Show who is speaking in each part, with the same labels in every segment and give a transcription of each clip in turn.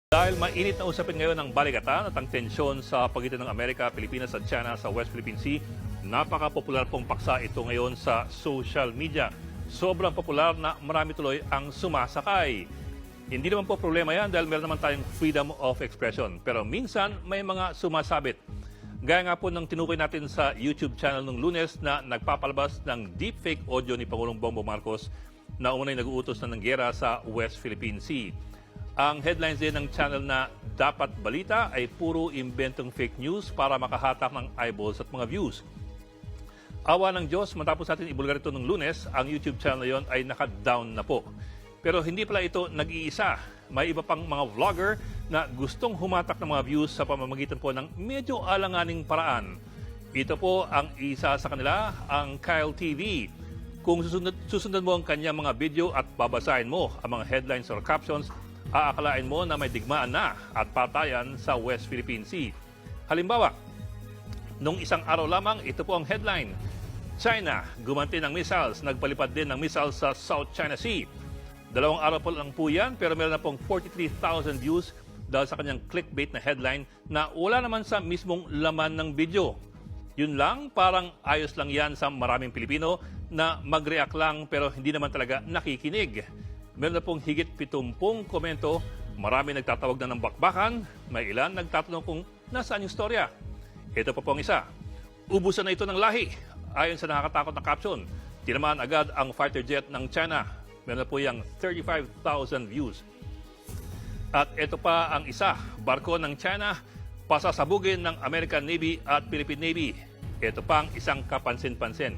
Speaker 1: Dahil mainit na usapin ngayon ang balikatan at ang tensyon sa pagitan ng Amerika, Pilipinas at China sa West Philippine Sea, napaka-popular pong paksa ito ngayon sa social media. Sobrang popular na marami tuloy ang sumasakay. Hindi naman po problema yan dahil meron naman tayong freedom of expression. Pero minsan may mga sumasabit. Gaya nga po ng tinukoy natin sa YouTube channel nung Lunes na nagpapalabas ng deepfake audio ni Pangulong Bongbong Marcos na unay nag-uutos na ng giyera sa West Philippine Sea. Ang headlines din ng channel na Dapat Balita ay puro imbentong fake news para makahatak ng eyeballs at mga views. Awa ng Diyos, matapos natin ibulgar ito ng Lunes, ang YouTube channel na yon ay naka-down na po. Pero hindi pala ito nag-iisa. May iba pang mga vlogger na gustong humatak ng mga views sa pamamagitan po ng medyo alanganing paraan. Ito po ang isa sa kanila, ang Kyle TV. Kung susundan mo ang kanyang mga video at babasahin mo ang mga headlines or captions, aakalain mo na may digmaan na at patayan sa West Philippine Sea. Halimbawa, nung isang araw lamang, ito po ang headline. China, gumanti ng missiles, nagpalipad din ng missiles sa South China Sea. 2 araw po lang po yan, pero meron na pong 43,000 views dahil sa kanyang clickbait na headline na wala naman sa mismong laman ng video. Yun lang, parang ayos lang yan sa maraming Pilipino na mag-react lang pero hindi naman talaga nakikinig. Meron na pong higit 70 komento, marami nagtatawag na ng bakbakan, may ilan nagtatanong kung nasaan yung storya. Ito pa pong isa, ubusan na ito ng lahi. Ayon sa nakakatakot na caption, tinamaan agad ang fighter jet ng China. Meron na po yung 35,000 views. At ito pa ang isa, barko ng China, pasasabugin ng American Navy at Philippine Navy. Ito pa ang isang kapansin-pansin.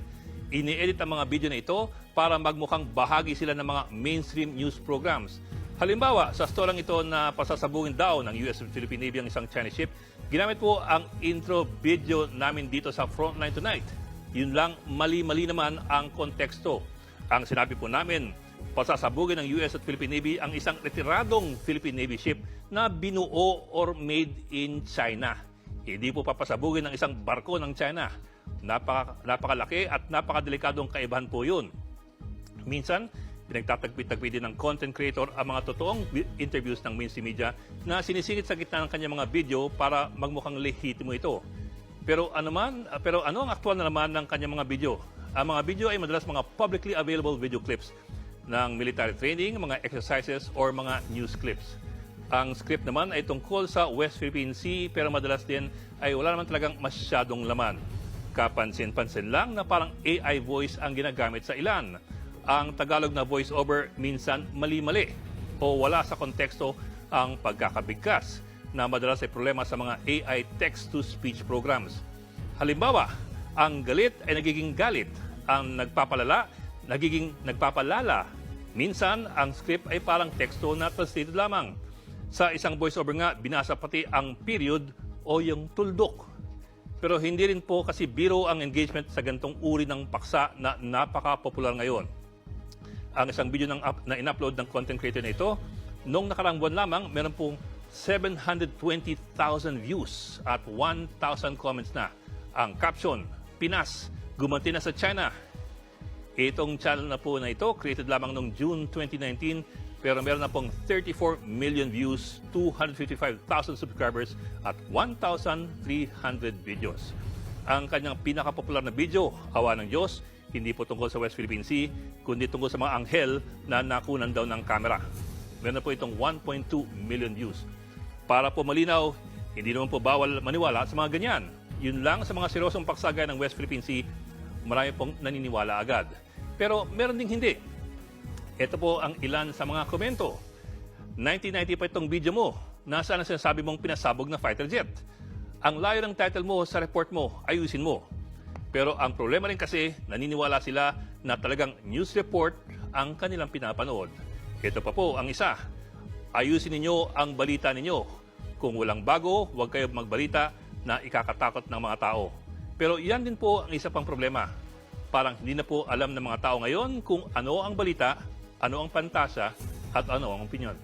Speaker 1: Ini-edit ang mga video na ito para magmukhang bahagi sila ng mga mainstream news programs. Halimbawa, sa storyang ito na pasasabugin daw ng US and Philippine Navy ang isang Chinese ship, ginamit po ang intro video namin dito sa Frontline Tonight. Yun lang, mali-mali naman ang konteksto. Ang sinabi po namin, pasasabugin ng US at Philippine Navy ang isang retiradong Philippine Navy ship na binuo or made in China. Hindi po papasabugin ng isang barko ng China. Napakalaki at napakadelikadong kaibahan po yun. Minsan, pinagtatagpi-tagpi din ng content creator ang mga totoong interviews ng mainstream media na sinisingit sa gitna ng kanyang mga video para magmukhang lehitimo ito. Pero ano ang aktual na naman ng kanyang mga video? Ang mga video ay madalas mga publicly available video clips ng military training, mga exercises, or mga news clips. Ang script naman ay tungkol sa West Philippine Sea pero madalas din ay wala naman talagang masyadong laman. Kapansin-pansin lang na parang AI voice ang ginagamit sa ilan. Ang Tagalog na voice-over minsan mali-mali o wala sa konteksto ang pagkakabigkas na madalas ay problema sa mga AI text-to-speech programs. Halimbawa, ang galit ay nagiging galit, ang nagpapalala, nagiging nagpapalala. Minsan, ang script ay parang teksto na translated lamang. Sa isang voice-over nga, binasa pati ang period o yung tuldok. Pero hindi rin po kasi biro ang engagement sa gantong uri ng paksa na napaka-popular ngayon. Ang isang video na in-upload ng content creator na ito, noong nakaraang buwan lamang, meron pong 720,000 views at 1,000 comments na. Ang caption, Pinas, gumanti na sa China. Itong channel na po na ito, created lamang noong June 2019, pero meron na pong 34 million views, 255,000 subscribers at 1,300 videos. Ang kanyang pinaka-popular na video, Awa ng Diyos, hindi po tungkol sa West Philippine Sea, kundi tungkol sa mga anghel na nakunan daw ng kamera. Meron na po itong 1.2 million views. Para po malinaw, hindi naman po bawal maniwala sa mga ganyan. Yun lang sa mga seryosong paksagay ng West Philippine Sea, marami pong naniniwala agad. Pero meron ding hindi. Ito po ang ilan sa mga komento. 1990 pa itong video mo. Nasaan ang sinasabi mong pinasabog na fighter jet? Ang layo ng title mo sa report mo, ayusin mo. Pero ang problema rin kasi, naniniwala sila na talagang news report ang kanilang pinapanood. Ito pa po ang isa. Ayusin ninyo ang balita ninyo. Kung walang bago, huwag kayo magbalita na ikakatakot ng mga tao. Pero yan din po ang isa pang problema. Parang hindi na po alam ng mga tao ngayon kung ano ang balita, ano ang pantasya, at ano ang opinyon.